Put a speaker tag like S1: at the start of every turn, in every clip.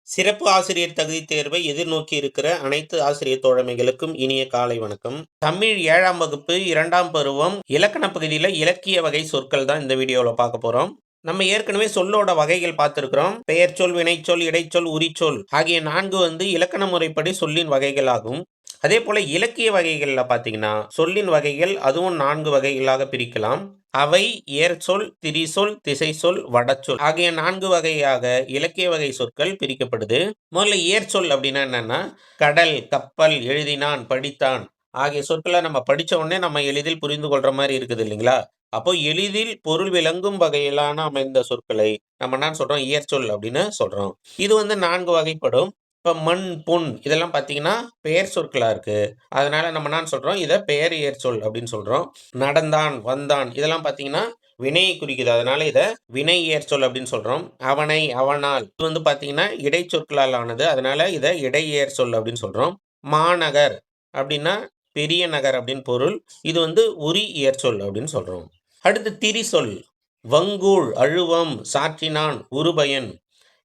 S1: சிறப்பு ஆசிரியர் தகுதி தேர்வை எதிர்நோக்கி இருக்கிற அனைத்து ஆசிரியர் தோழமைகளுக்கும் இனிய காலை வணக்கம். தமிழ் 7ஆம் வகுப்பு 2ஆம் பருவம் இலக்கண பகுதியில் இலக்கிய வகை சொற்கள் தான் இந்த வீடியோவில் பார்க்க போறோம். நம்ம ஏற்கனவே சொல்லோட வகைகள் பார்த்திருக்கிறோம். பெயர் சொல், வினைச்சொல், இடைச்சொல், உரிச்சொல் ஆகிய 4 இலக்கண முறைப்படி சொல்லின் வகைகள் ஆகும். அதே போல இலக்கிய வகைகள்ல பார்த்தீங்கன்னா சொல்லின் வகைகள் அதுவும் 4 வகைகளாக பிரிக்கலாம். அவை ஏர்ச்சொல், திரிசொல், திசைச்சொல், வடச்சொல் ஆகிய 4 வகையாக இலக்கிய வகை சொற்கள் பிரிக்கப்படுது. முதல்ல ஏர்ச்சொல் அப்படின்னா என்னன்னா, கடல், கப்பல், எழுதினான், படித்தான் ஆகிய சொற்களை நம்ம படிச்ச உடனே நம்ம எளிதில் புரிந்து கொள்ற மாதிரி இருக்குது இல்லைங்களா? அப்போ எளிதில் பொருள் விளங்கும் வகையிலான அமைந்த சொற்களை நம்ம என்ன சொல்றோம், இயற்சொல் அப்படின்னு சொல்றோம். இது 4 வகைப்படும். இப்போ மண், பொன் இதெல்லாம் பார்த்தீங்கன்னா பெயர் சொற்களா இருக்கு. அதனால நம்ம என்ன சொல்றோம், இதை பெயர் இயற்சொல் அப்படின்னு சொல்றோம். நடந்தான், வந்தான் இதெல்லாம் பார்த்தீங்கன்னா வினையை குறிக்குது. அதனால இதை வினை இயற்சொல் அப்படின்னு சொல்றோம். அவனை, அவனால் இது பார்த்தீங்கன்னா இடைச்சொற்களால் ஆனது. அதனால இதை இடை இயற்சொல் அப்படின்னு சொல்றோம். மாநகர் அப்படின்னா பெரிய நகர் அப்படின்னு பொருள். இது உரி இயற்சொல் அப்படின்னு சொல்றோம். அடுத்து திரிசொல், வங்கூழ், அழுவம், சாற்றினான், உருபயன்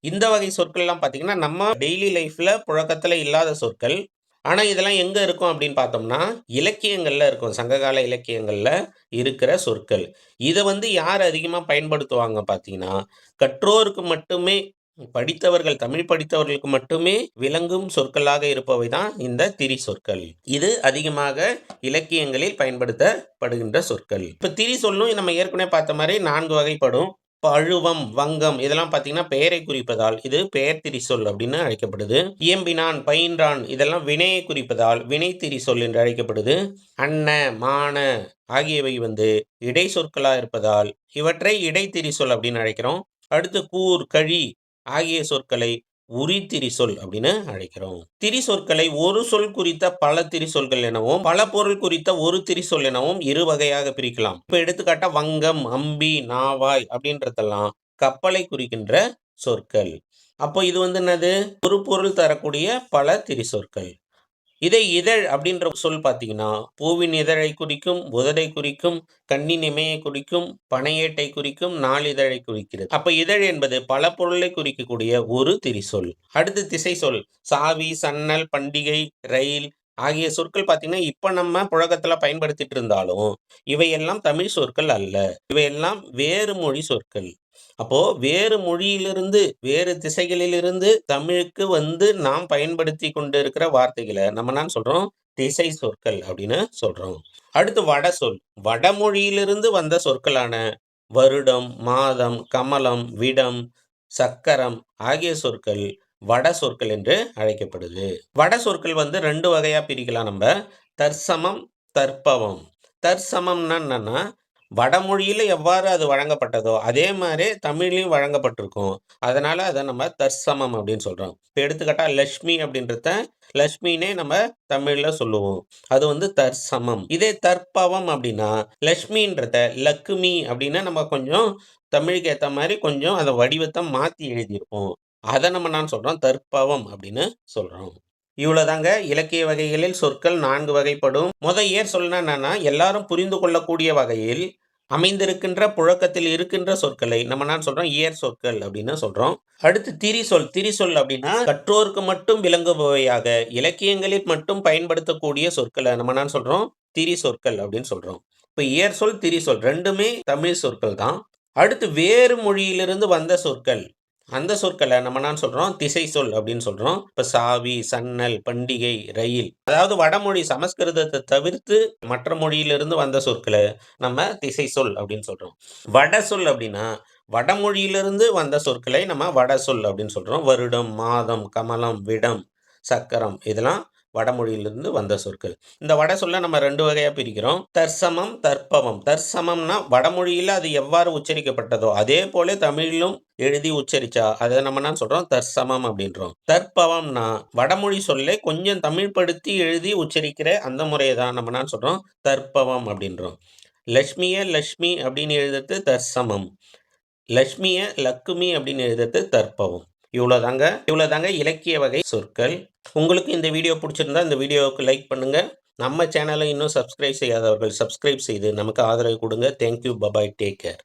S1: இந்த வகை சொற்கள்லாம் பார்த்தீங்கன்னா நம்ம டெய்லி லைஃப்ல புழக்கத்தில் இல்லாத சொற்கள். ஆனால் இதெல்லாம் எங்கே இருக்கும் அப்படின்னு பார்த்தோம்னா இலக்கியங்களில் இருக்கும். சங்ககால இலக்கியங்களில் இருக்கிற சொற்கள். இதை யார் அதிகமாக பயன்படுத்துவாங்க பார்த்தீங்கன்னா, கற்றோருக்கு மட்டுமே, படித்தவர்கள், தமிழ் படித்தவர்களுக்கு மட்டுமே விளங்கும் சொற்களாக இருப்பவை தான் இந்த திரி சொற்கள். இது அதிகமாக இலக்கியங்களில் பயன்படுத்தப்படுகின்ற சொற்கள். இப்போ திரி சொல்லும் நம்ம ஏற்கனவே பார்த்த மாதிரி 4 வகைப்படும். அழுவம், வங்கம் இதெல்லாம் பார்த்தீங்கன்னா பெயரை குறிப்பதால் இது பெயர் திரி சொல் அப்படின்னு அழைக்கப்படுது. இயம்பினான், பயின்றான் இதெல்லாம் வினையை குறிப்பதால் வினை திரி சொல் என்று அழைக்கப்படுது. அன்ன, மான ஆகியவை இடை சொற்களா இருப்பதால் இவற்றை இடைத்திரி சொல் அப்படின்னு அழைக்கிறோம். அடுத்து கூர், கழி ஆகிய சொற்களை உரித்திரி சொல் அப்படின்னு அழைக்கிறோம். திரி சொற்களை ஒரு சொல் குறித்த பல திரி சொல்கள் எனவும், பல பொருள் குறித்த ஒரு திரி சொல் எனவும் 2 வகையாக பிரிக்கலாம். இப்ப எடுத்துக்காட்டா வங்கம், அம்பி, நாவாய் அப்படின்றதெல்லாம் கப்பலை குறிக்கின்ற சொற்கள். அப்போ இது என்னது, ஒரு பொருள் தரக்கூடிய பல திரி சொற்கள். இதை இதழ் அப்படின்ற சொல் பார்த்தீங்கன்னா பூவின் இதழை குறிக்கும், உதடை குறிக்கும், கண்ணின் இமையை குறிக்கும், பனையேட்டை குறிக்கும், நாளிதழை குறிக்கிறது. அப்ப இதழ் என்பது பல பொருளை குறிக்கக்கூடிய ஒரு திரிசொல். அடுத்து திசை சொல், சாவி, சன்னல், பண்டிகை, ரயில் ஆகிய சொற்கள் பார்த்தீங்கன்னா இப்ப நம்ம புழக்கத்துல பயன்படுத்திட்டு இருந்தாலும் இவையெல்லாம் தமிழ் சொற்கள் அல்ல. இவையெல்லாம் வேறு மொழி சொற்கள். அப்போ வேறு மொழியிலிருந்து, வேறு திசைகளிலிருந்து தமிழுக்கு நாம் பயன்படுத்தி கொண்டு இருக்கிற வார்த்தைகளை நம்ம என்ன சொல்றோம், திசை சொற்கள் அப்படின்னு சொல்றோம். அடுத்து வட சொல், வடமொழியிலிருந்து வந்த சொற்களான வருடம், மாதம், கமலம், விடம், சக்கரம் ஆகிய சொற்கள் வட சொற்கள் என்று அழைக்கப்படுது. வட சொற்கள் 2 வகையா பிரிக்கலாம் நம்ம. தற்சமம், தற்பவம். தற்சமம்னா என்னன்னா, வடமொழியில எவ்வாறு அது வழங்கப்பட்டதோ அதே மாதிரி தமிழ்லையும் வழங்கப்பட்டிருக்கும். அதனால அதை நம்ம தற்சமம் அப்படின்னு சொல்றோம். இப்போ எடுத்துக்கிட்டா லட்சுமி அப்படின்றத லட்சுமினே நம்ம தமிழ்ல சொல்லுவோம். அது தற்சமம். இதே தற்பவம் அப்படின்னா லட்சுமின்றத லக்குமி அப்படின்னு நம்ம கொஞ்சம் தமிழுக்கு ஏற்ற மாதிரி கொஞ்சம் அந்த வடிவத்தை மாற்றி எழுதியிருப்போம். அதை நான் சொல்றோம் தற்பவம் அப்படின்னு சொல்றோம். இவ்வளவுதாங்க இலக்கிய வகைகளில் சொற்கள் 4 வகைப்படும். ஏர் சொல்லுனா என்னன்னா, எல்லாரும் புரிந்து கொள்ளக்கூடிய வகையில் அமைந்திருக்கின்ற புழக்கத்தில் இருக்கின்ற சொற்களை நம்ம என்ன சொல்றோம், இயற் சொற்கள் அப்படின்னு சொல்றோம். அடுத்து திரிசொல். திரிசொல் அப்படின்னா கற்றோருக்கு மட்டும் விளங்குபவையாக இலக்கியங்களில் மட்டும் பயன்படுத்தக்கூடிய சொற்களை நம்ம என்ன சொல்றோம், திரி சொற்கள் அப்படின்னு சொல்றோம். இப்ப இயற் சொல், திரிசொல் 2மே தமிழ் சொற்கள் தான். அடுத்து வேறு மொழியிலிருந்து வந்த சொற்கள், அந்த சொற்களை நம்ம என்ன சொல்றோம், திசை சொல் அப்படின்னு சொல்றோம். இப்ப சாவி, சன்னல், பண்டிகை, ரயில் அதாவது வடமொழி சமஸ்கிருதத்தை தவிர்த்து மற்ற மொழியிலிருந்து வந்த சொற்களை நம்ம திசை சொல் அப்படின்னு சொல்றோம். வட சொல் அப்படின்னா வடமொழியிலிருந்து வந்த சொற்களை நம்ம வட சொல் அப்படின்னு சொல்றோம். வருடம், மாதம், கமலம், விடம், சக்கரம் இதெல்லாம் வடமொழியிலிருந்து வந்த சொற்கள். இந்த வட சொல்ல நம்ம 2 வகையா பிரிக்கிறோம். தற்சமம், தற்பவம். தற்சமம்னா வடமொழியில அது எவ்வாறு உச்சரிக்கப்பட்டதோ அதே போல தமிழிலும் எழுதி உச்சரிச்சா அதை நம்ம என்ன சொல்றோம், தற்சமம் அப்படின்றோம். தற்பவம்னா வடமொழி சொல்லை கொஞ்சம் தமிழ் படுத்தி எழுதி உச்சரிக்கிற அந்த முறையை தான் நம்ம என்ன சொல்றோம், தற்பவம் அப்படின்றோம். லட்சுமிய லட்சுமி அப்படின்னு எழுதுறது தற்சமம். லட்சுமிய லக்குமி அப்படின்னு எழுதுறது தற்பவம். இவ்வளோதாங்க இலக்கிய வகை சொற்கள். உங்களுக்கு இந்த வீடியோ பிடிச்சிருந்தா இந்த வீடியோவுக்கு லைக் பண்ணுங்க. நம்ம சேனலை இன்னும் சப்ஸ்கிரைப் செய்யாதவர்கள் சப்ஸ்கிரைப் செய்து நமக்கு ஆதரவு கொடுங்க. Thank you, bye bye, take care.